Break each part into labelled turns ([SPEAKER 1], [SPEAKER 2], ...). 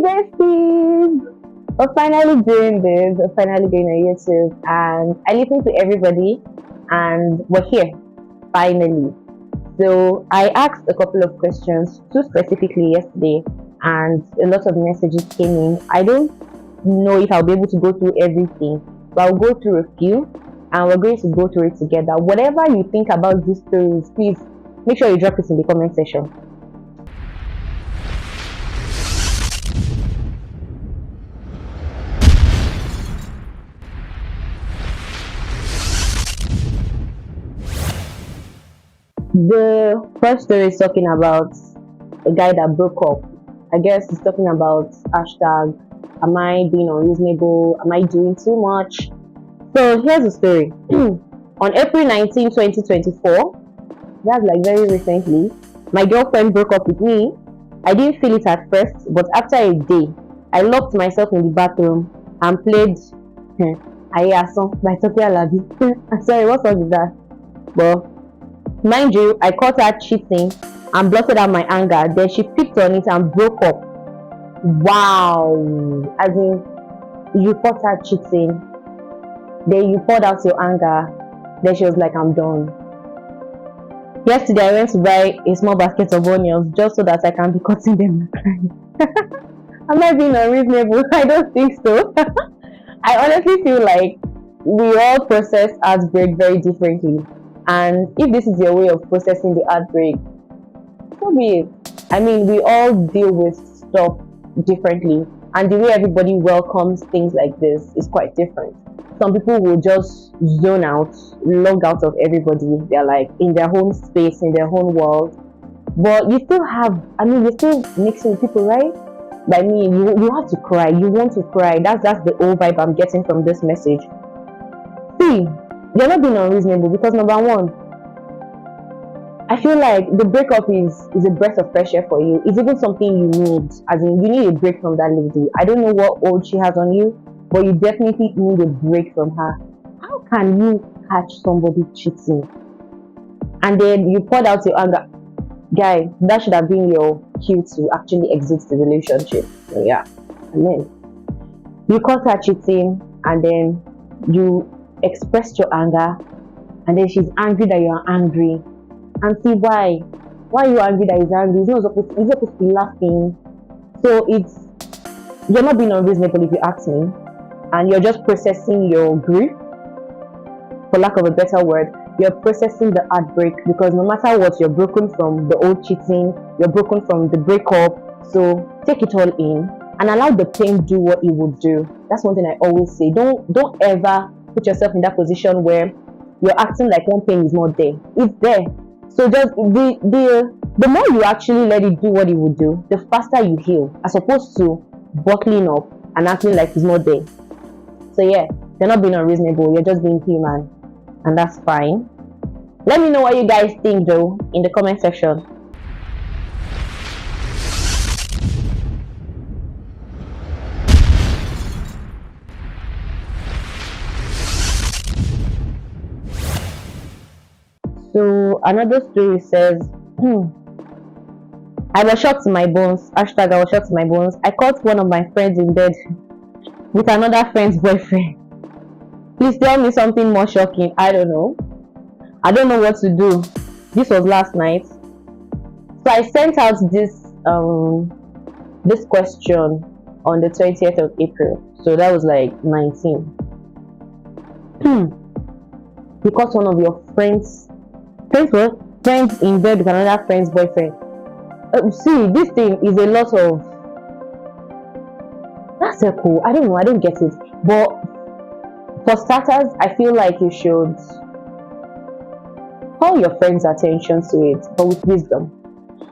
[SPEAKER 1] besties! We're finally doing this. We're finally doing on YouTube, and I listen to everybody, and we're here finally. So I asked a couple of questions, two specifically yesterday, and a lot of messages came in. I don't know if I'll be able to go through everything, but I'll go through a few, and we're going to go through it together. Whatever you think about these stories, please make sure you drop it in the comment section. The first story is talking about a guy that broke up. I guess he's talking about hashtag, am I being unreasonable? Am I doing too much? So here's the story. On April 19, 2024, that's like very recently, my girlfriend broke up with me. I didn't feel it at first, but after a day, I locked myself in the bathroom and played Aya song by Toki Alabi. I'm sorry, what song is that? But mind you, I caught her cheating and blotted out my anger. Then she picked on it and broke up. Wow. As in, you caught her cheating, then you poured out your anger, then she was like, I'm done. Yesterday, I went to buy a small basket of onions just so that I can be cutting them and crying. Am I being unreasonable? I don't think so. I honestly feel like we all process heartbreak very differently. And if this is your way of processing the heartbreak, so be it. I mean, we all deal with stuff differently, and the way everybody welcomes things like this is quite different. Some people will just zone out, log out of everybody. They're like in their own space, in their own world. But you still have, you're still mixing with people, right? By me, you have to cry. You want to cry. That's the whole vibe I'm getting from this message. See, you're not being unreasonable because number one, I feel like the breakup is a breath of fresh air for you. It's even something you need. As in, you need a break from that lady. I don't know what hold she has on you, but you definitely need a break from her. How can you catch somebody cheating and then you poured out your anger? Guy, that should have been your cue to actually exit the relationship. So yeah, and then you caught her cheating and then you expressed your anger, and then she's angry that you're angry. And see why are you angry that he's angry? He's supposed to be laughing. So you're not being unreasonable if you ask me, and you're just processing your grief, for lack of a better word. You're processing the heartbreak, because no matter what, you're broken from the old cheating, you're broken from the breakup. So take it all in and allow the pain do what it would do. That's one thing I always say. Don't ever put yourself in that position where you're acting like one pain is not there. It's there. So just the more you actually let it do what it would do, the faster you heal, as opposed to bottling up and acting like it's not there. So yeah, you're not being unreasonable, you're just being human, and that's fine. Let me know what you guys think though in the comment section. So another story says, I was shocked to my bones. Hashtag I was shocked to my bones. I caught one of my friends in bed with another friend's boyfriend. Please tell me something more shocking. I don't know what to do. This was last night. So I sent out this question on the 20th of April. So that was like 19. Because one of your friends in bed with another friend's boyfriend. See, this thing is a lot of, that's so cool. I don't know, I don't get it. But for starters, I feel like you should call your friends' attention to it, but with wisdom.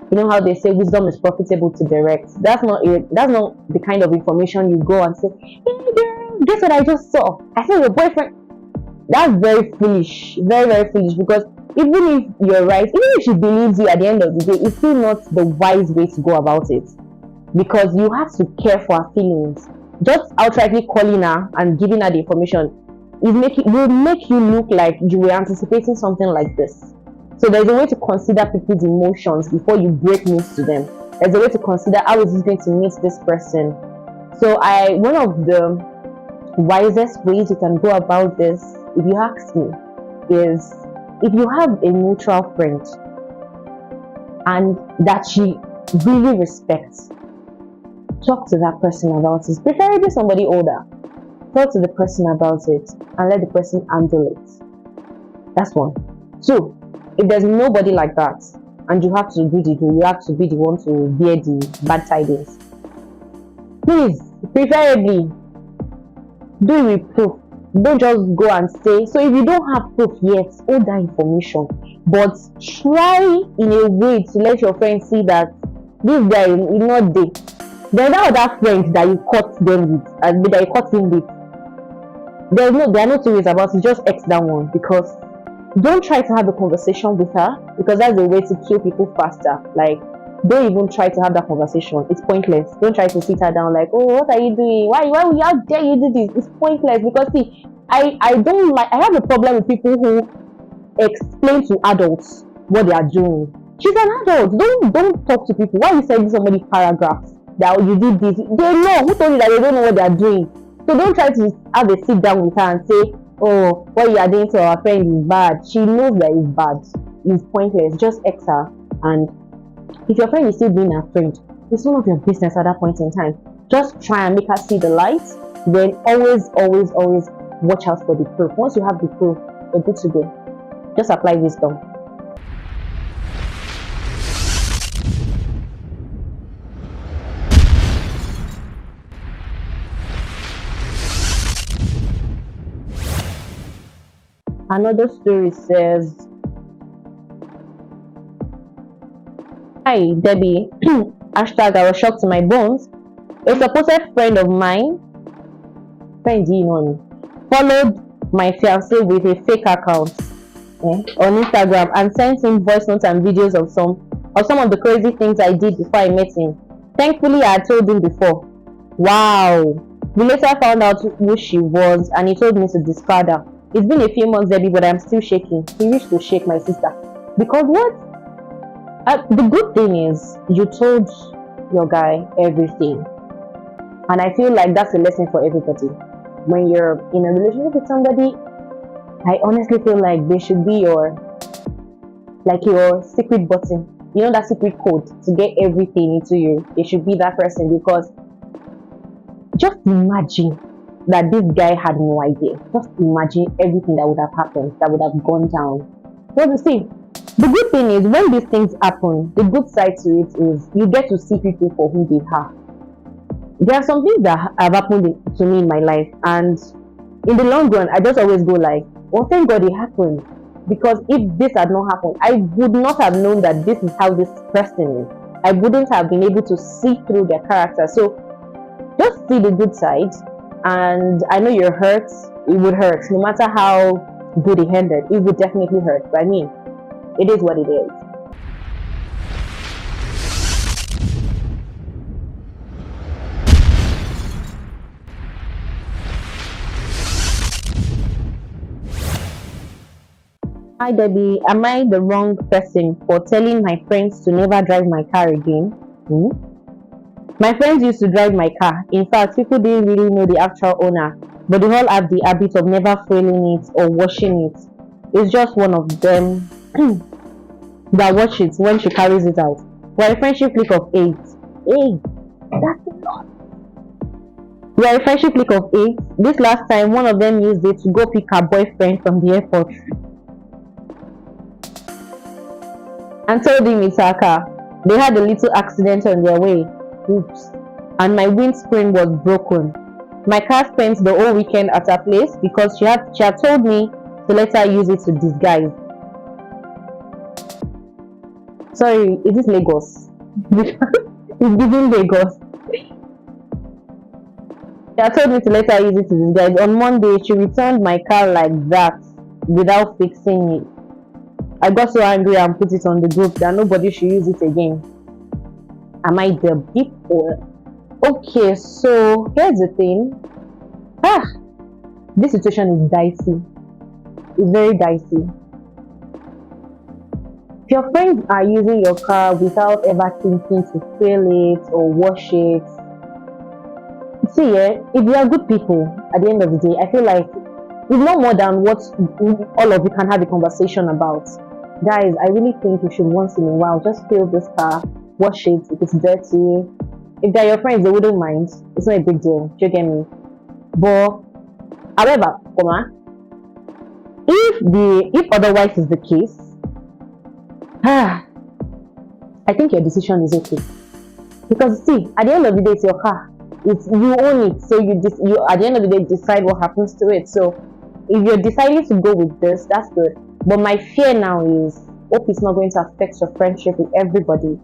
[SPEAKER 1] You know how they say wisdom is profitable to direct. That's not the kind of information you go and say, hey girl, guess what I just saw? I saw your boyfriend. That's very foolish, very, very foolish, because even if you're right, even if she believes you at the end of the day, it's still not the wise way to go about it, because you have to care for her feelings. Just outrightly calling her and giving her the information will make you look like you were anticipating something like this. So there's a way to consider people's emotions before you break news to them. There's a way to consider how is this going to meet this person. So one of the wisest ways you can go about this, if you ask me, is if you have a mutual friend and that she really respects, talk to that person about it, preferably somebody older. Talk to the person about it and let the person handle it. That's one. Two, if there's nobody like that and you have to you have to be the one to bear the bad tidings, please, preferably do it with proof. Don't just go and say. So if you don't have proof yet, hold that information, but try in a way to let your friend see that this guy is not there. There's that other friend that you caught them with, that you caught him with. There are no two ways about it. Just X that one, because don't try to have a conversation with her, because that's a way to kill people faster. Like, don't even try to have that conversation. It's pointless. Don't try to sit her down like, oh, what are you doing? How dare you do this? It's pointless, because see, I don't like, I have a problem with people who explain to adults what they are doing. She's an adult. Don't talk to people. Why you sending somebody paragraphs that you did this? They know. Who told you that they don't know what they are doing? So don't try to have a sit down with her and say, oh, what you are doing to our friend is bad. She knows that it's bad. It's pointless. Just X her. And if your friend is still being her friend, it's none of your business at that point in time. Just try and make her see the light. Then always watch out for the proof. Once you have the proof, you're good to go. Just apply wisdom. Another story says, hi Debbie, hashtag I was shocked to my bones. A supposed friend of mine, followed my fiance with a fake account on Instagram and sent him voice notes and videos of some of the crazy things I did before I met him. Thankfully, I had told him before. Wow. We later found out who she was and he told me to discard her. It's been a few months, Debbie, but I'm still shaking. He wished to shake my sister. Because what? The good thing is, you told your guy everything. And I feel like that's a lesson for everybody. When you're in a relationship with somebody, I honestly feel like they should be your secret button. You know, that secret code to get everything into you. It should be that person, because just imagine that this guy had no idea. Just imagine everything that would have happened, that would have gone down. Well, you see, the good thing is when these things happen, the good side to it is you get to see people for who they are. There are some things that have happened to me in my life, and in the long run, I just always go like, well, thank God it happened. Because if this had not happened, I would not have known that this is how this person is. I wouldn't have been able to see through their character. So just see the good side. And I know you're hurt. It would hurt. No matter how good it ended, it would definitely hurt. But I mean, it is what it is. Hi Debbie, am I the wrong person for telling my friends to never drive my car again? My friends used to drive my car. In fact, people didn't really know the actual owner, but they all have the habit of never fueling it or washing it. It's just one of them that watch it when she carries it out. We're a friendship clique of 8. Hey, that's a lot. We're a friendship clique of 8. This last time, one of them used it to go pick her boyfriend from the airport and told him it's her car. They had a little accident on their way. Oops. And my windscreen was broken. My car spent the whole weekend at her place because she had told me to let her use it to disguise. Sorry, is this Lagos? It's giving Lagos. She had told me to let her use it to disguise. On Monday, she returned my car like that without fixing it. I got so angry and put it on the group that nobody should use it again. Am I the big or? Okay, so here's the thing. This situation is dicey. It's very dicey. If your friends are using your car without ever thinking to fill it or wash it, see, if you are good people, at the end of the day, I feel like it's not more than what all of you can have a conversation about. Guys, I really think you should once in a while just fill this car, wash it if it's dirty. If they're your friends, they wouldn't mind. It's not a big deal. Do you get me? But however, if otherwise is the case, I think your decision is okay. Because see, at the end of the day, it's your car. It's you own it, so you at the end of the day decide what happens to it. So if you're deciding to go with this, that's good. But my fear now is, hope it's not going to affect your friendship with everybody.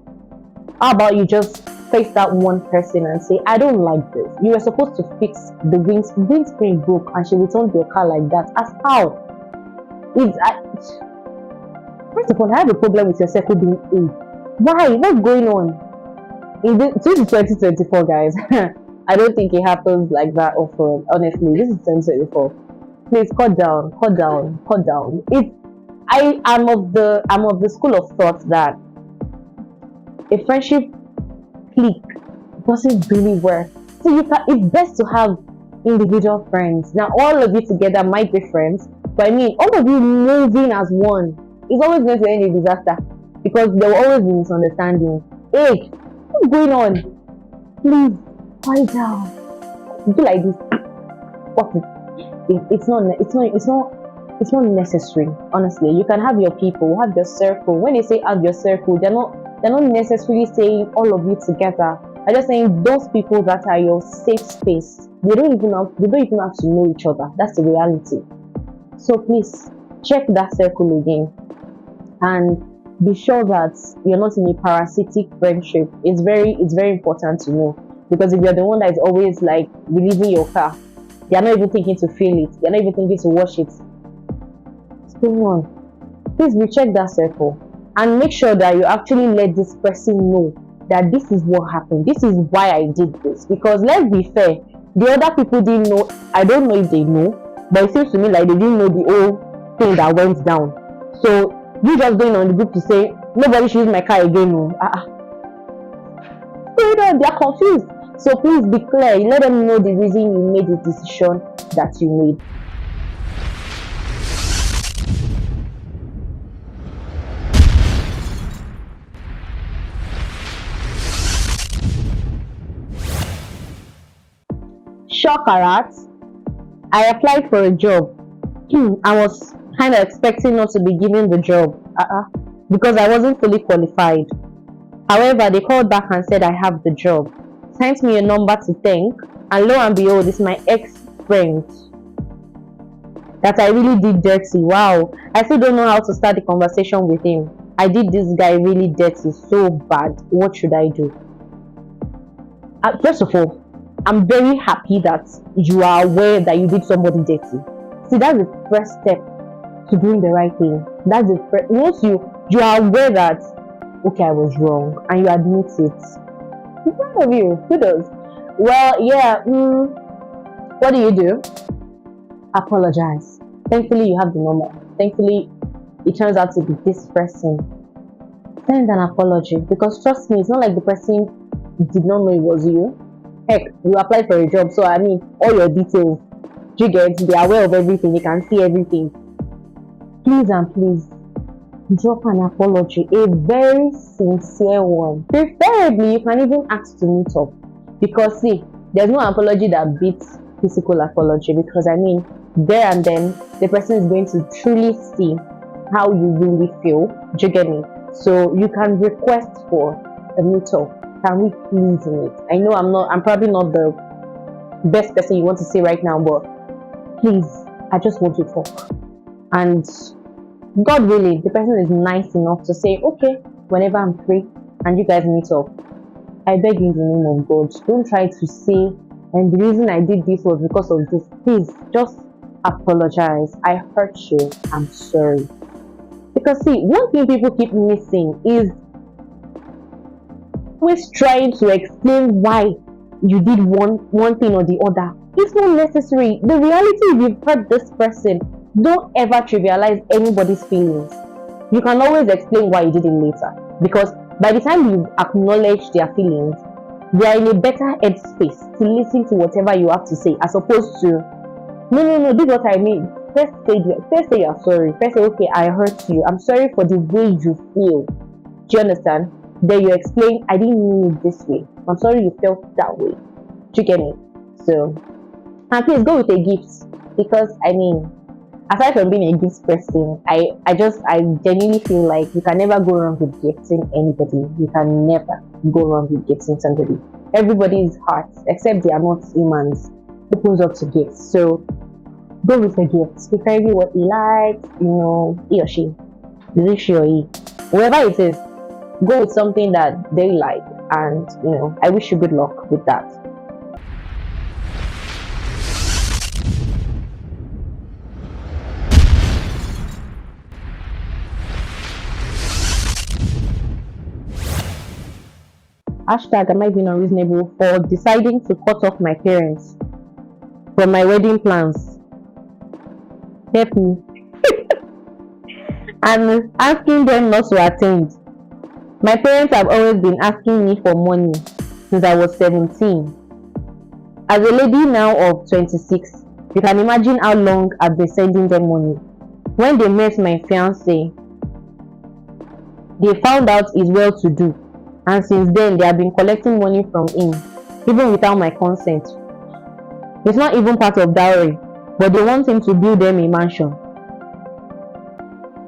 [SPEAKER 1] How about you just face that one person and say, I don't like this. You were supposed to fix the windscreen broke and she returned your car like that. As how? First of all, I have a problem with your circle being A. Why? What's going on? This is 2024, guys. I don't think it happens like that often. Honestly, this is 2024. Please cut down, cut down, cut down. I'm of the school of thought that a friendship clique doesn't really work. So it's best to have individual friends. Now all of you together might be friends, but I mean all of you moving as one is always going to end in disaster because there will always be misunderstanding. Hey, what's going on? Please quiet down. Do like this. What is it's not necessary. Honestly, you can have your people, have your circle. When they say have your circle, they're not necessarily saying all of you together. I'm just saying those people that are your safe space. They don't even have to know each other. That's the reality. So please check that circle again and be sure that you're not in a parasitic friendship. It's very important to know, because if you're the one that is always like releasing your car, they are not even thinking to fill it, they're not even thinking to wash it. What's going on? Please recheck that circle and make sure that you actually let this person know that this is what happened, this is why I did this. Because let's be fair, the other people didn't know. I don't know if they know, but it seems to me like they didn't know the whole thing that went down. So you just going on the group to say nobody should use my car again. No. They are confused. So please be clear. Let them know the reason you made the decision that you made. Shock alert! I applied for a job. I was kind of expecting not to be given the job because I wasn't fully qualified. However, they called back and said I have the job. Sent me a number to thank, and lo and behold, it's my ex-friend that I really did dirty. Wow, I still don't know how to start the conversation with him. I did this guy really dirty, so bad. What should I do? First of all, I'm very happy that you are aware that you did somebody dirty. See, that's the first step to doing the right thing. That's the first. Once you are aware that, okay, I was wrong, and you admit it. In front of you, kudos. Well, yeah. What do? Apologize. Thankfully, you have the number. Thankfully, it turns out to be this person. Send an apology, because trust me, it's not like the person did not know it was you. Heck, you applied for a job, so I mean, all your details, you get, they are aware of everything, they can see everything. Please and please, drop an apology, a very sincere one. Preferably, you can even ask to meet up, because see, there's no apology that beats physical apology, because I mean, there and then, the person is going to truly see how you really feel. Do you get me? So you can request for a meet up. Can we please meet? I know I'm probably not the best person you want to see right now, but please, I just want to talk. And God willing, the person is nice enough to say, okay, whenever I'm free and you guys meet up. I beg you in the name of God, don't try to say, and the reason I did this was because of this. Please, just apologize. I hurt you. I'm sorry. Because see, one thing people keep missing is always trying to explain why you did one thing or the other. It's not necessary. The reality is you've hurt this person. Don't ever trivialize anybody's feelings. You can always explain why you did it later, because by the time you acknowledge their feelings, they are in a better headspace to listen to whatever you have to say, as opposed to, no, this is what I mean. First say you're sorry. First say, okay, I hurt you. I'm sorry for the way you feel. Do you understand? Then you explain, I didn't mean it this way. I'm sorry you felt that way. Do you get me? So, and please go with a gift, because I mean, aside from being a gift person, I genuinely feel like you can never go wrong with gifting anybody. You can never go wrong with gifting somebody. Everybody's heart, except they are not humans, opens up to gifts. So go with a gift, preferably what he likes, he or she, is it she or he, whoever it is, go with something that they like, and I wish you good luck with that. Hashtag, am I being unreasonable for deciding to cut off my parents from my wedding plans? Help me. And asking them not to attend. My parents have always been asking me for money since I was 17. As a lady now of 26, you can imagine how long I've been sending them money. When they met my fiance, they found out he's well to do, and since then they have been collecting money from him, even without my consent. It's not even part of dowry, but they want him to build them a mansion.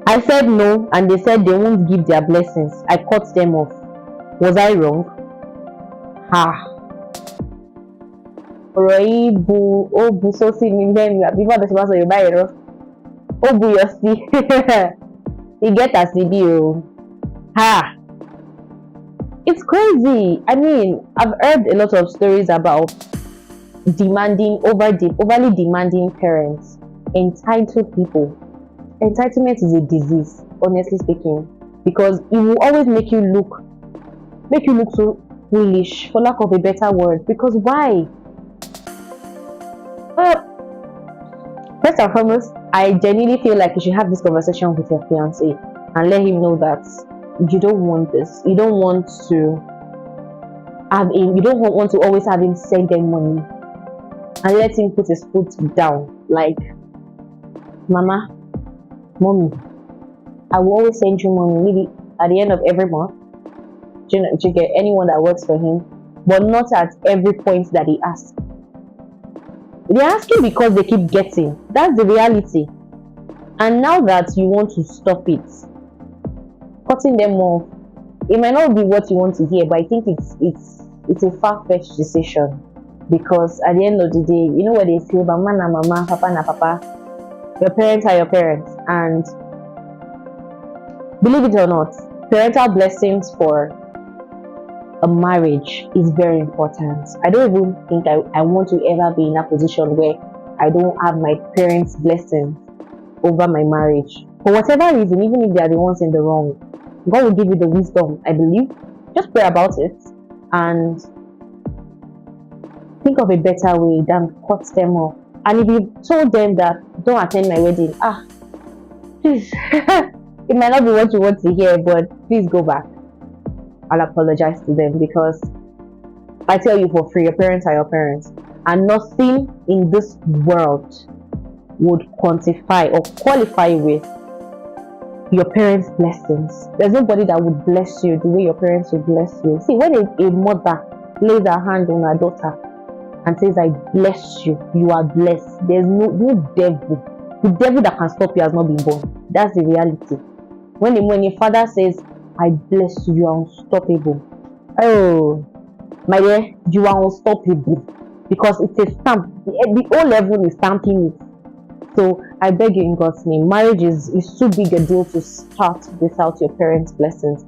[SPEAKER 1] I said no, and they said they won't give their blessings. I cut them off. Was I wrong? Ha. Ọ̀rọ̀ yìí bu sósì ní bẹ́ẹ̀ni àbí bàbá ṣe máa sọ Yorùbá yẹn rọ. Ó bu yọ sí. You get as e be o. Ha. It's crazy. I mean, I've heard a lot of stories about overly demanding parents, entitled people. Entitlement is a disease, honestly speaking, because it will always make you look so foolish, for lack of a better word. Because why? First and foremost, I genuinely feel like you should have this conversation with your fiance and let him know that you don't want this. You don't want to always have him send them money, and let him put his foot down. Like, Mama, Mommy, I will always send you money, maybe at the end of every month. To get anyone that works for him, but not at every point that he asks. They're asking because they keep getting. That's the reality. And now that you want to stop it, cutting them off, it might not be what you want to hear, but I think it's a far-fetched decision, because at the end of the day, you know what they say about mama na mama, papa na papa. Your parents are your parents, and believe it or not, parental blessings for a marriage is very important. I don't even think I want to ever be in that position where I don't have my parents' blessings over my marriage. For whatever reason, even if they are the ones in the wrong, God will give you the wisdom, I believe. Just pray about it and think of a better way than cut them off. And if you told them that don't attend my wedding, please, it might not be what you want to hear, but please go back. I'll apologize to them, because I tell you for free, your parents are your parents, and nothing in this world would quantify or qualify with your parents' blessings. There's nobody that would bless you the way your parents will bless you. See, when a mother lays her hand on her daughter and says, I bless you, you are blessed, there's no devil. The devil that can stop you has not been born. That's the reality. When a father says, I bless you, you are unstoppable. Oh, my dear, you are unstoppable, because it's a stamp. The whole level is stamping it. So I beg you in God's name, marriage is too big a deal to start without your parents' blessings.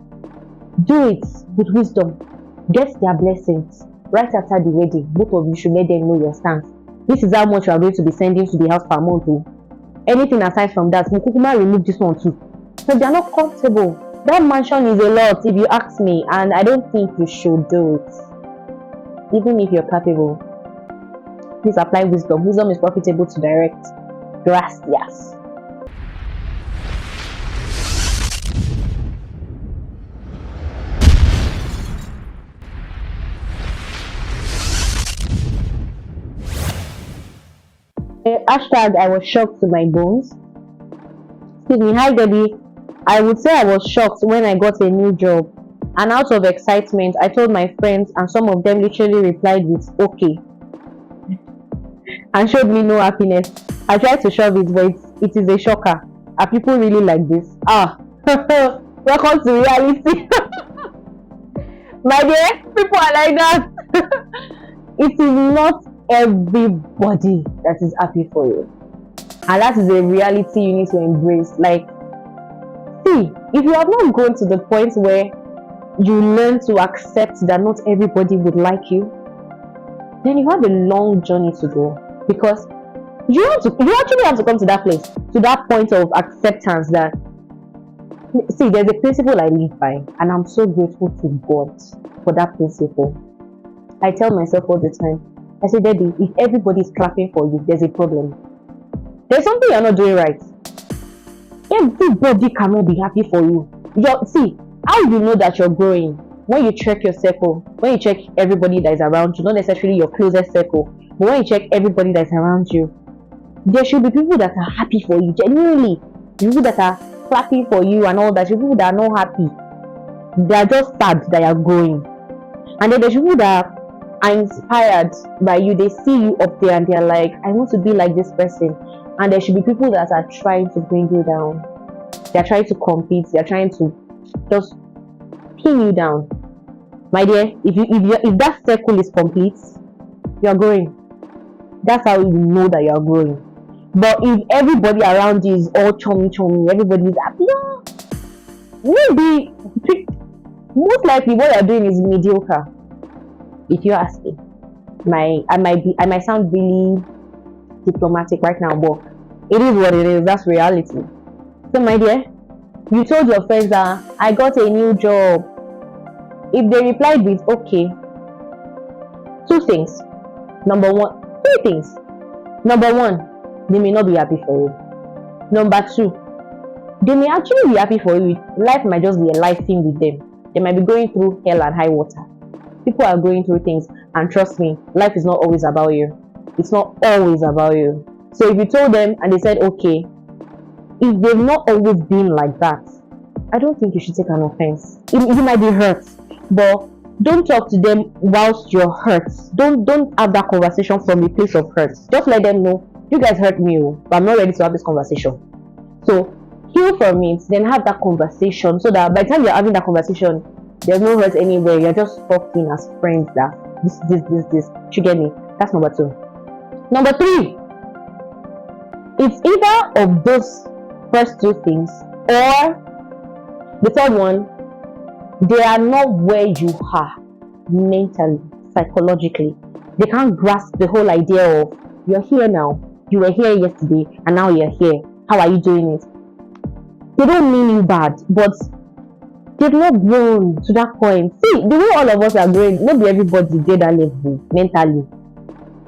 [SPEAKER 1] Do it with wisdom. Get their blessings right after the wedding. Both of you should let them know your stance. This is how much you are going to be sending to the house per month. Anything aside from that, Mukukuma remove this one too. So they are not comfortable. That mansion is a lot, if you ask me, and I don't think you should do it. Even if you're capable, please apply wisdom. Wisdom is profitable to direct. Gracias. Hashtag I was shocked to my bones. Excuse me, hi Debbie. I would say I was shocked when I got a new job. And out of excitement, I told my friends, and some of them literally replied with okay and showed me no happiness. I tried to shove it, but it is a shocker. Are people really like this? Ah, welcome to reality. My dear, people are like that. It is not everybody that is happy for you. And that is a reality you need to embrace. Like, see, if you have not grown to the point where you learn to accept that not everybody would like you, then you have a long journey to go. Because you actually have to come to that place, to that point of acceptance that, see, there's a principle I live by, and I'm so grateful to God for that principle. I tell myself all the time, I say, Debbie, if everybody's clapping for you, there's a problem. There's something you're not doing right. Everybody cannot be happy for you. See, how you know that you're growing? When you check your circle, when you check everybody that is around you, not necessarily your closest circle, but when you check everybody that is around you, there should be people that are happy for you, genuinely. People that are clapping for you and all that. People that are not happy. They are just sad that you're growing. And then there's people that are inspired by you. They see you up there and they're like, I want to be like this person. And there should be people that are trying to bring you down. They're trying to compete. They're trying to just pin you down. My dear, if that circle is complete, you're growing. That's how you know that you're growing. But if everybody around you is all chummy, everybody is happy, maybe most likely what you're doing is mediocre. If you ask me, I might sound really diplomatic right now, but it is what it is. That's reality. So my dear, you told your friends that I got a new job. If they replied with okay, two things. Three things. Number one, they may not be happy for you. Number two, they may actually be happy for you. Life might just be a life thing with them. They might be going through hell and high water. People are going through things, and trust me, life is not always about you. It's not always about you. So if you told them and they said okay, if they've not always been like that, I don't think you should take an offense. You might be hurt, but don't talk to them whilst you're hurt. Don't have that conversation from a place of hurt. Just let them know, you guys hurt me, but I'm not ready to have this conversation. So heal from it, then have that conversation, so that by the time you're having that conversation, there's no hurt anywhere. You're just talking as friends that this. You get me? That's number two. Number three, it's either of those first two things, or the third one, they are not where you are mentally, psychologically. They can't grasp the whole idea of you're here now, you were here yesterday, and now you're here. How are you doing it? They don't mean you bad, but they've not grown to that point. See, the way all of us are growing, maybe everybody did that level mentally.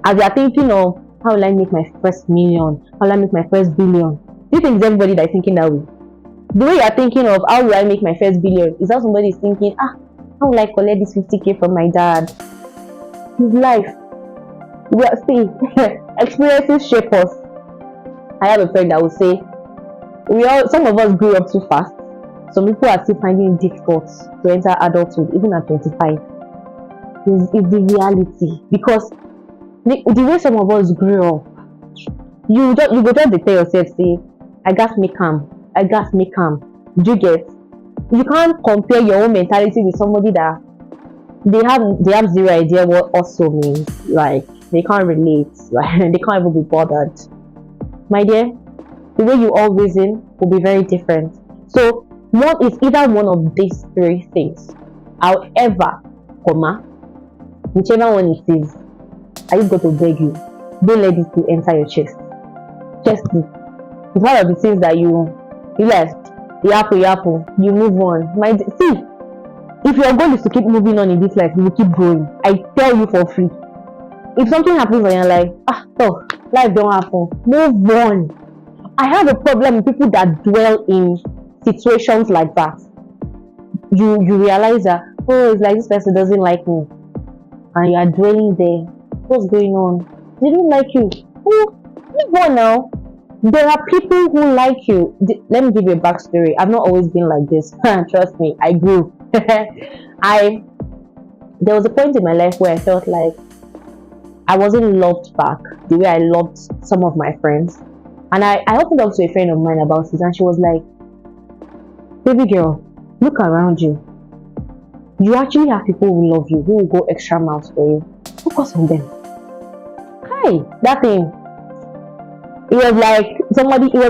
[SPEAKER 1] As you are thinking of how will I make my first million, how will I make my first billion, do you think it's everybody that is thinking that way? The way you are thinking of how will I make my first billion is how somebody is thinking, how will I collect this 50k from my dad? His life. Well, see, experiences shape us. I have a friend that will say, some of us grew up too fast. Some people are still finding it difficult to enter adulthood, even at 25. It's the reality. Because the way some of us grew up, you go just tell yourself, say, I got me calm. Do you get? You can't compare your own mentality with somebody that they have zero idea what also means. Like, they can't relate. Like, they can't even be bothered. My dear, the way you all reason will be very different. So one is either one of these three things. However, whichever one it is, I just got to beg you, don't let this thing enter your chest. It's one of the things that you left. You move on. See, if your goal is to keep moving on in this life, you will keep growing. I tell you for free. If something happens and you're like, life don't happen, move on. I have a problem with people that dwell in situations like that. You realize that, it's like this person doesn't like me, and you are dwelling there. What's going on? They don't like you. Leave move on now. There are people who like you. Let me give you a backstory. I've not always been like this. Trust me, I grew. I There was a point in my life where I felt like I wasn't loved back the way I loved some of my friends. And I opened up to a friend of mine about it, and she was like, "Baby girl, look around you. You actually have people who love you, who will go extra miles for you. Focus on them." Hi, that thing. It was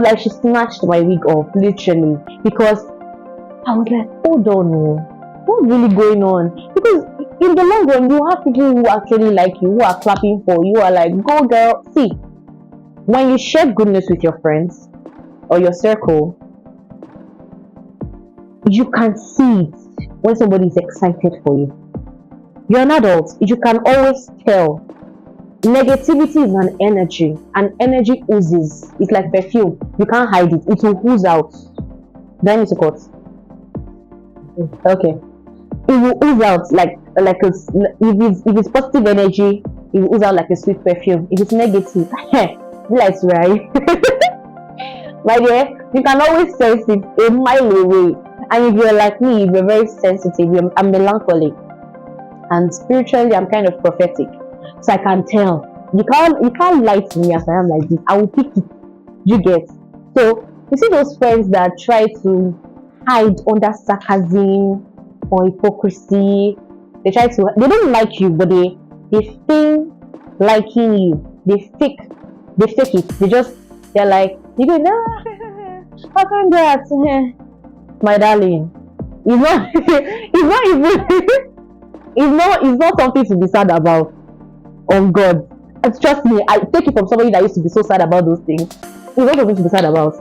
[SPEAKER 1] like she snatched my wig off, literally. Because I was like, hold on, what's really going on? Because in the long run, you have people who actually like you, who are clapping for you, are like, go girl. See, when you share goodness with your friends or your circle, you can see it when somebody is excited for you. You're an adult, you can always tell. Negativity is an energy, and energy oozes. It's like perfume. You can't hide it. It will ooze out. Do I need to cut? Okay. It will ooze out if it's positive energy, it will ooze out like a sweet perfume. If it's negative, like right. My dear, you can always sense it a mile away. And if you're like me, if you're very sensitive, I'm melancholic, and spiritually I'm kind of prophetic. So I can tell. You can't lie to me as I am like this. I will pick it. You get? So you see those friends that try to hide under sarcasm or hypocrisy. They don't like you, but they think liking you. They fake it. They're like, you go, nah, how can that? My darling. It's not it's not even it's not something to be sad about. On God. And trust me, I take it from somebody that used to be so sad about those things. It's not something to be sad about.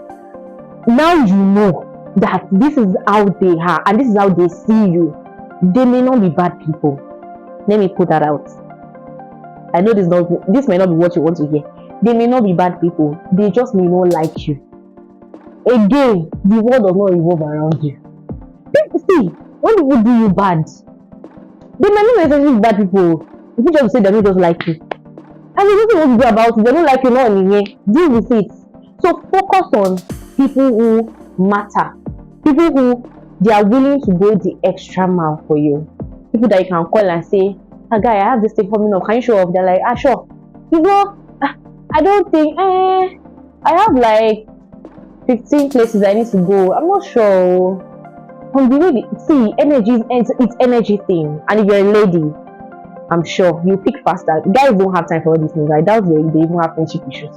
[SPEAKER 1] Now you know that this is how they are and this is how they see you. They may not be bad people. Let me put that out. I know this may not be what you want to hear. They may not be bad people. They just may not like you. Again, the world does not revolve around you. See, when people do you bad, they may not necessarily be bad people. If you just say they don't just like you, and there's nothing you want to do about it, they don't like you, not in here. Deal with it. So focus on people who matter, people who they are willing to go the extra mile for you. People that you can call and say, guy, I have this thing coming up. Can you show up? They're like, sure. You know, I don't think. I have like 15 places I need to go. I'm not sure. See, energy it's energy thing, and if you're a lady, I'm sure you pick faster. Guys don't have time for all these things. I doubt they even have friendship issues.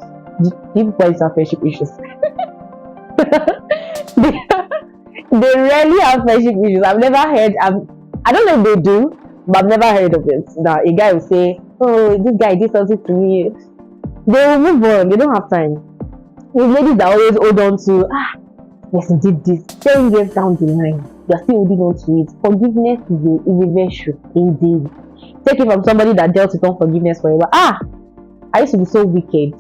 [SPEAKER 1] People boys have friendship issues. they rarely have friendship issues. I've never heard. I don't know if they do, but I've never heard of it. Now a guy will say, "Oh, this guy did something to me." They will move on. They don't have time. With ladies that always hold on to, yes, he did this. 10 years down the line, you are still holding on to it. Forgiveness is a virtue, indeed. Take it from somebody that dealt with unforgiveness forever. I used to be so wicked.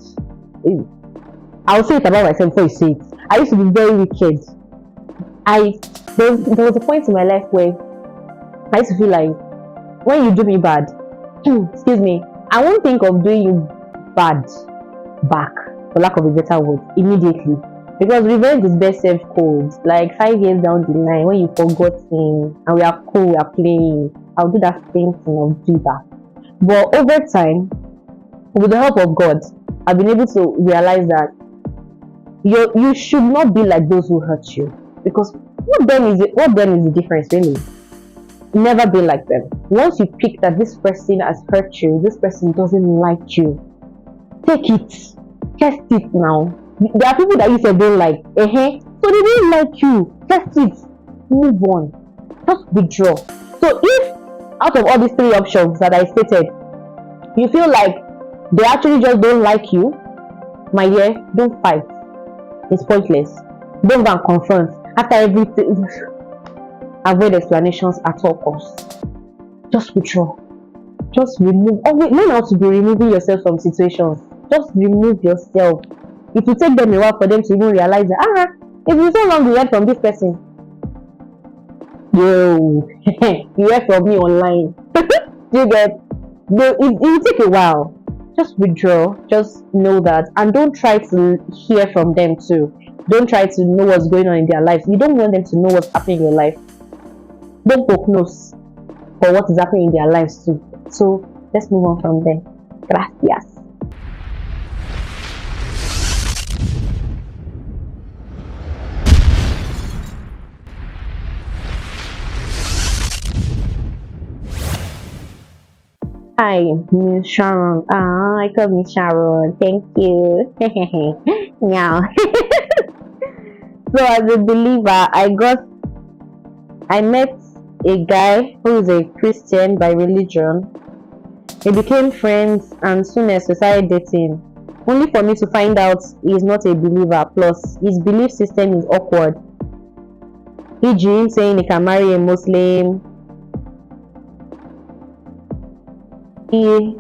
[SPEAKER 1] I'll say it about myself before you say it. I used to be very wicked. There was a point in my life where I used to feel like when you do me bad, excuse me, I won't think of doing you bad back, for lack of a better word, immediately. Because revenge is best served cold. Like 5 years down the line, when you forgot things and we are cool, we are playing, I'll do that same thing, I'll do that. But over time, with the help of God, I've been able to realize that you should not be like those who hurt you. Because what then is the difference really? Never be like them. Once you pick that this person has hurt you, this person doesn't like you, take it, test it now. There are people that you say don't like, so they don't like you. Test it, move on, just withdraw. So if out of all these 3 options that I stated, you feel like they actually just don't like you, my dear, don't fight. It's pointless. Don't go and confront. After everything, avoid explanations at all costs. Just withdraw. Just remove. Learn how to be removing yourself from situations. Just remove yourself. It will take them a while for them to even realize that if you so long you heard from this person, you heard from me online. You get? It will take a while. just withdraw. Just know that, and don't try to hear from them too. Don't try to know what's going on in their lives. You don't want them to know what's happening in your life. Don't poke nose for what is happening in their lives too. So let's move on from there. Gracias. Hi, Miss Sharon. I call me Sharon. Thank you. Yeah. So as a believer, I met a guy who is a Christian by religion. We became friends and soon as we started dating. Only for me to find out he's not a believer, plus his belief system is awkward. E.g., him saying he can marry a Muslim. He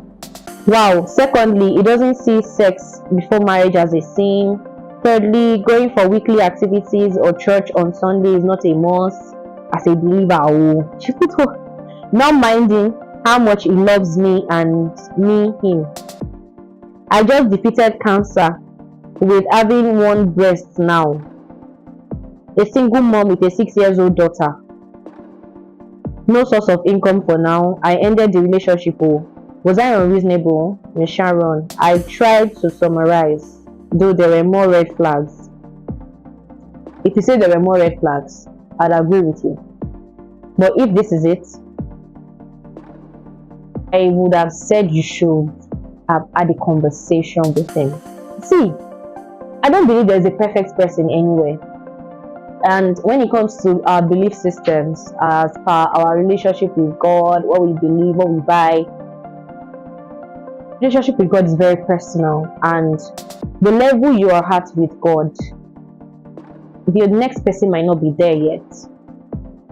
[SPEAKER 1] Wow. Secondly, he doesn't see sex before marriage as a sin. Thirdly, going for weekly activities or church on Sunday is not a must as a believer. Oh, not minding how much he loves me and me him. I just defeated cancer with having one breast now. A single mom with a 6 years old daughter. No source of income for now. I ended the relationship. Oh. Was I unreasonable? Miss Sharon, I tried to summarize, though there were more red flags. If you say there were more red flags, I'd agree with you. But if this is it, I would have said you should have had a conversation with him. See, I don't believe there's a perfect person anywhere. And when it comes to our belief systems, as per our relationship with God, what we believe, what we buy, relationship with God is very personal, and the level you are at with God, the next person might not be there yet.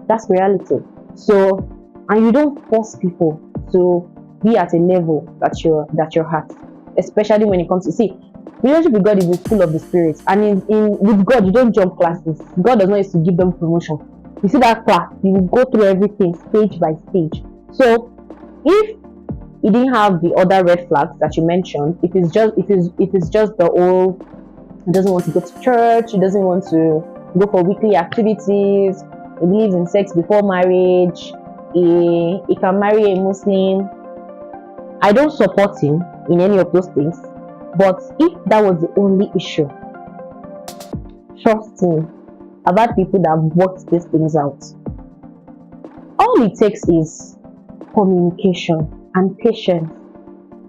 [SPEAKER 1] That's reality. So, and you don't force people to be at a level that you're at, especially when it comes to see relationship with God is full of the spirit, and in with God you don't jump classes. God does not used to give them promotion. You see that class, you will go through everything stage by stage. So if he didn't have the other red flags that you mentioned, if it's just the old, he doesn't want to go to church, he doesn't want to go for weekly activities, he believes in sex before marriage, he can marry a Muslim. I don't support him in any of those things, but if that was the only issue, trust me, I've had people that have worked these things out. All it takes is communication and patience.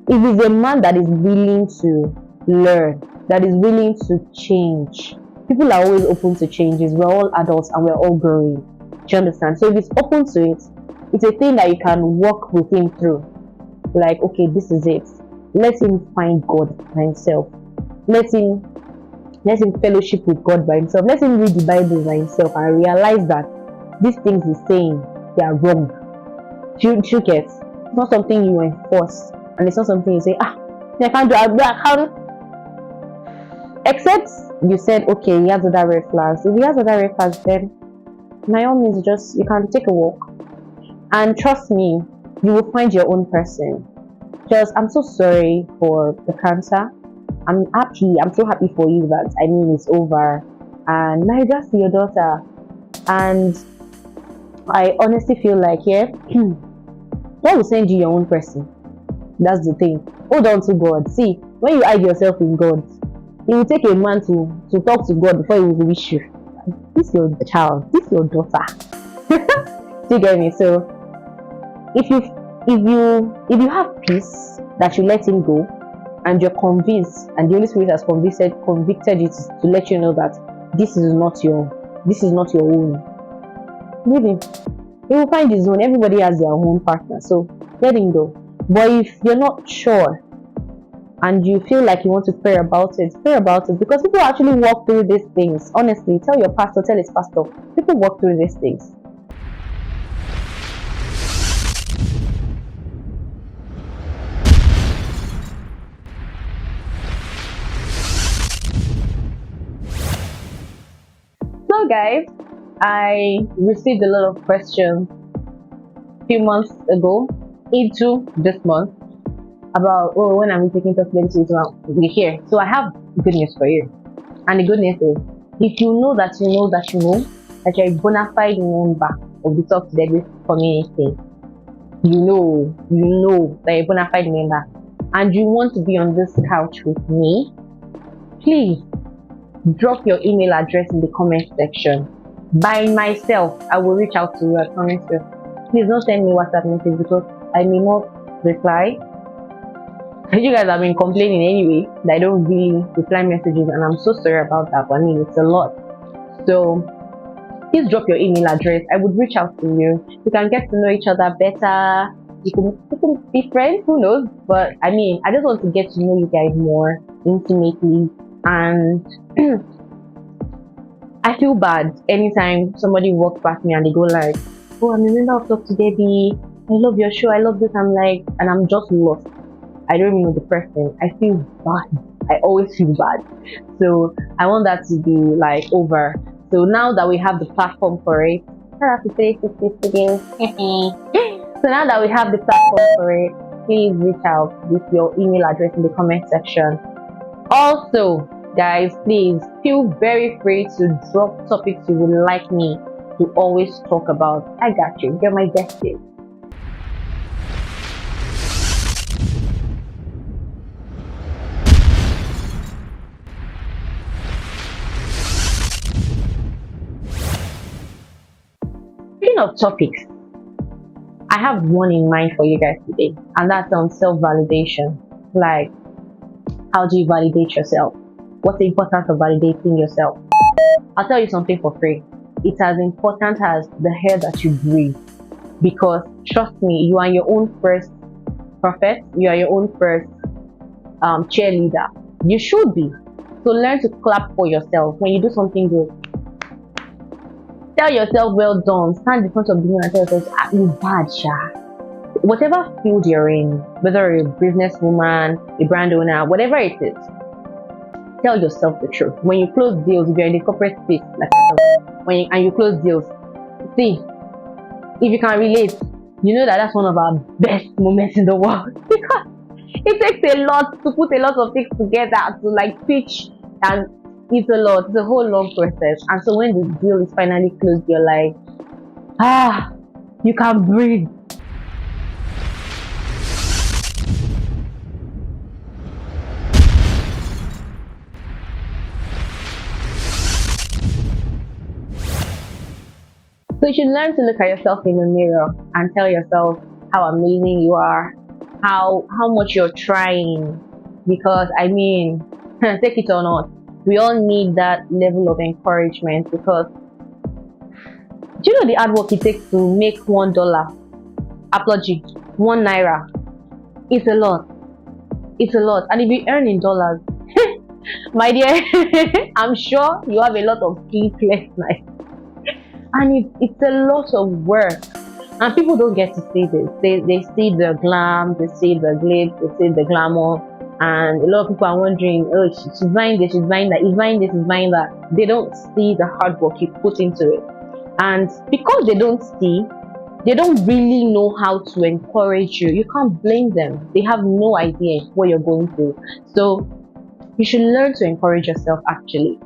[SPEAKER 1] If it's a man that is willing to learn, that is willing to change, people are always open to changes. We're all adults and we're all growing. Do you understand? So if it's open to it, it's a thing that you can work with him through. Like, okay, this is it. Let him find God by himself. Let him fellowship with God by himself. Let him read the Bible by himself and realize that these things he's saying, they are wrong. You get? It's not something you enforce, and it's not something you say, I can't do it. I can't. Except you said, okay, he has other red flags. If he has other red flags, then by all means, just you can take a walk. And trust me, you will find your own person. Just, I'm so sorry for the cancer. I'm so happy for you that, I mean, it's over. And my regards to your daughter. And I honestly feel like, yeah, God will send you your own person. That's the thing. Hold on to God. See, when you hide yourself in God, it will take a man to talk to God before he will wish you. This is your child. This is your daughter. Do you get me? So if you have peace that you let him go, and you're convinced, and the Holy Spirit has convicted you to let you know that this is not your own, leave him. He will find his own. Everybody has their own partner, so let him go. But if you're not sure and you feel like you want to pray about it, because people actually walk through these things. Honestly, tell your pastor, tell his pastor. People walk through these things. So guys, I received a lot of questions a few months ago into this month, about, oh, when I'm taking talk to them to be here. So I have good news for you. And the good news is, if you know that you know that you know that you're a bona fide member of the Talk to Debby community, you know that you're a bona fide member, and you want to be on this couch with me, please drop your email address in the comment section. By myself, I will reach out to you. I promise you. Please don't send me WhatsApp message because I may not reply. You guys have been complaining anyway that I don't really reply messages, and I'm so sorry about that. But I mean, it's a lot. So please drop your email address. I would reach out to you. We can get to know each other better. You can be friends, who knows? But I mean, I just want to get to know you guys more intimately. And I feel bad anytime somebody walks past me and they go like, oh, I'm a member of Talk to Debby. I love your show. I love this. I'm like, and I'm just lost. I don't even know the person. I feel bad. I always feel bad. So I want that to be like over. So now that we have the platform for it, I have to say this again. So now that we have the platform for it, please reach out with your email address in the comment section. Also, guys, please feel very free to drop topics you would like me to always talk about. I got you. You're my bestie. Speaking of topics, I have one in mind for you guys today, and that's on self-validation. Like, how do you validate yourself? What's the importance of validating yourself? I'll tell you something for free. It's as important as the air that you breathe. Because trust me, you are your own first prophet, you are your own first cheerleader. You should be. So learn to clap for yourself when you do something good. Tell yourself, well done. Stand in front of the mirror and tell yourself, you bad, sha. Whatever field you're in, whether you're a businesswoman, a brand owner, whatever it is, tell yourself the truth. When you close deals, if you're in the corporate space, like and you close deals, see, if you can relate, you know that that's one of our best moments in the world because it takes a lot to put a lot of things together to like pitch, and it's a lot. It's a whole long process. And so when the deal is finally closed, you're like, you can breathe. So you should learn to look at yourself in the mirror and tell yourself how amazing you are, how much you're trying. Because I mean, take it or not, we all need that level of encouragement. Because do you know the hard work it takes to make $1? Applaud you, £1. It's a lot. It's a lot. And if you earn in dollars, my dear, I'm sure you have a lot of sleepless nights. And it's a lot of work, and people don't get to see this. They see the glam, they see the glitz, they see the glamour, and a lot of people are wondering, oh, she's buying this, she's buying that, he's buying this, he's buying that. They don't see the hard work you put into it, and because they don't see, they don't really know how to encourage you. You can't blame them. They have no idea what you're going through. So you should learn to encourage yourself actually.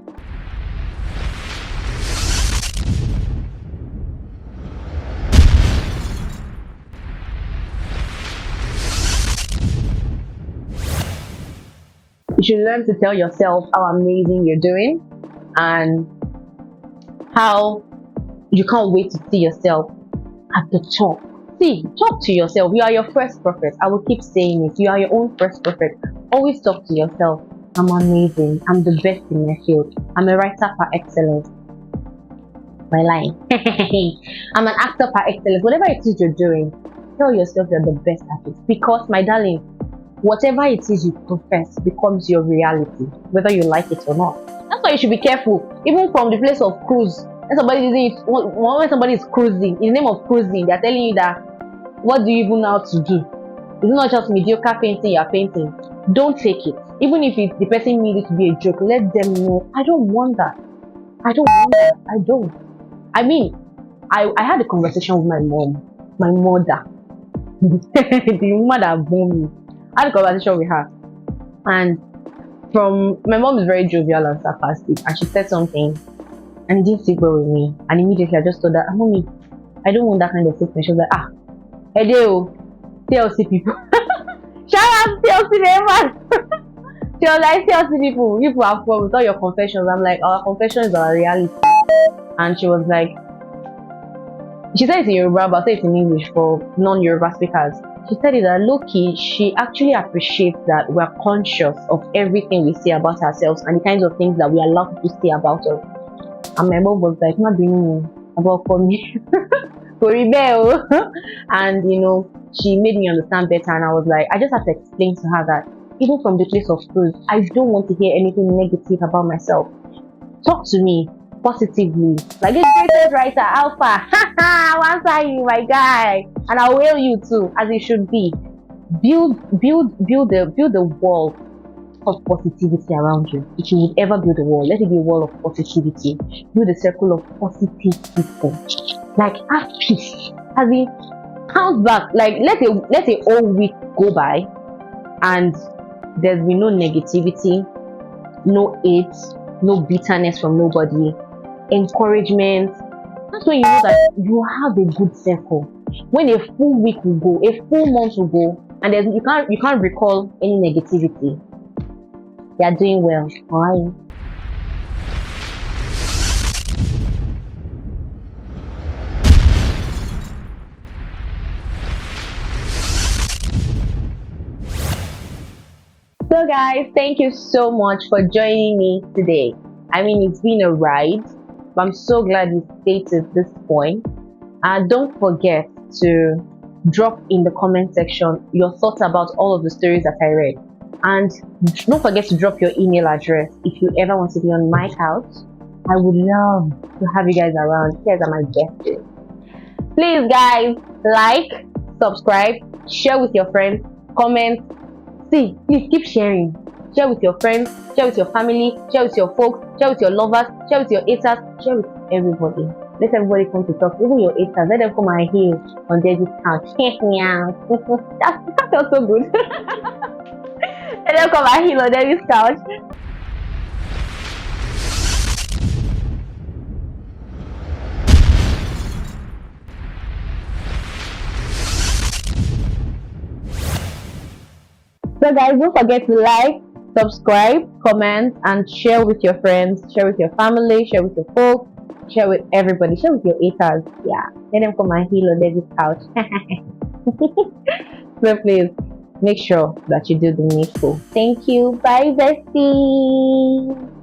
[SPEAKER 1] You should learn to tell yourself how amazing you're doing and how you can't wait to see yourself at the top. See, talk to yourself. You are your first prophet. I will keep saying it. You are your own first prophet. Always talk to yourself. I'm amazing. I'm the best in my field. I'm a writer par excellence. My line. I'm an actor par excellence. Whatever it is you're doing, tell yourself you're the best at it. Because, my darling, whatever it is you profess becomes your reality, whether you like it or not. That's why you should be careful, even from the place of cruise. When somebody is cruising, in the name of cruising, they're telling you that, what do you even know how to do? It's not just mediocre painting you're painting. Don't take it. Even if the person needs it to be a joke, let them know, I don't want that. I don't want that. I don't. I mean, I had a conversation with my mom, my mother, the woman that bore me. I had a conversation with her, and from my mom is very jovial and sarcastic, and she said something, and it didn't sit well with me. And immediately I just told her, "Mommy, I don't want that kind of statement." She was like, "Ah, hey, TLC people." Shout out TLC members. She was like, TLC people, you have fun with all your confessions. I'm like, our confession is our reality. And she was like, she said it in Yoruba, but I said it in English for non-Yoruba speakers. She said it that low-key, she actually appreciates that we're conscious of everything we say about ourselves and the kinds of things that we allow people to say about us. And my mom was like, not doing about for me. For rebel. And she made me understand better, and I was like, I just have to explain to her that even from the place of truth, I don't want to hear anything negative about myself. Talk to me positively. Like this greatest writer, Alpha. I'll answer you, my guy. And I'll hail you too, as it should be. Build the wall of positivity around you. If you would ever build a wall, let it be a wall of positivity. Build a circle of positive people. Like have peace. As in bounce back. Like let a whole week go by and there's been no negativity, no hate, no bitterness from nobody, encouragement. That's when you know that you have a good circle. When a full week will go, a full month will go, and you can't recall any negativity. They are doing well. Alright. So guys, thank you so much for joining me today. I mean, it's been a ride, but I'm so glad you stayed to this point. And don't forget to drop in the comment section your thoughts about all of the stories that I read. And don't forget to drop your email address if you ever want to be on my couch. I would love to have you guys around. You guys are my besties. Please guys, like, subscribe, share with your friends, comment. See, please keep sharing. Share with your friends, share with your family, share with your folks, share with your lovers, share with your haters, share with everybody. Let everybody come to talk. Even your haters, let them come and heal on Debby's couch. That felt so good. Let them come and heal on Debby's couch. So guys, don't forget to like, subscribe, comment, and share with your friends, share with your family, share with your folks, share with everybody, share with your haters. Yeah, let them come and heal on Debby's couch. So please make sure that you do the needful. Thank you. Bye, bestie.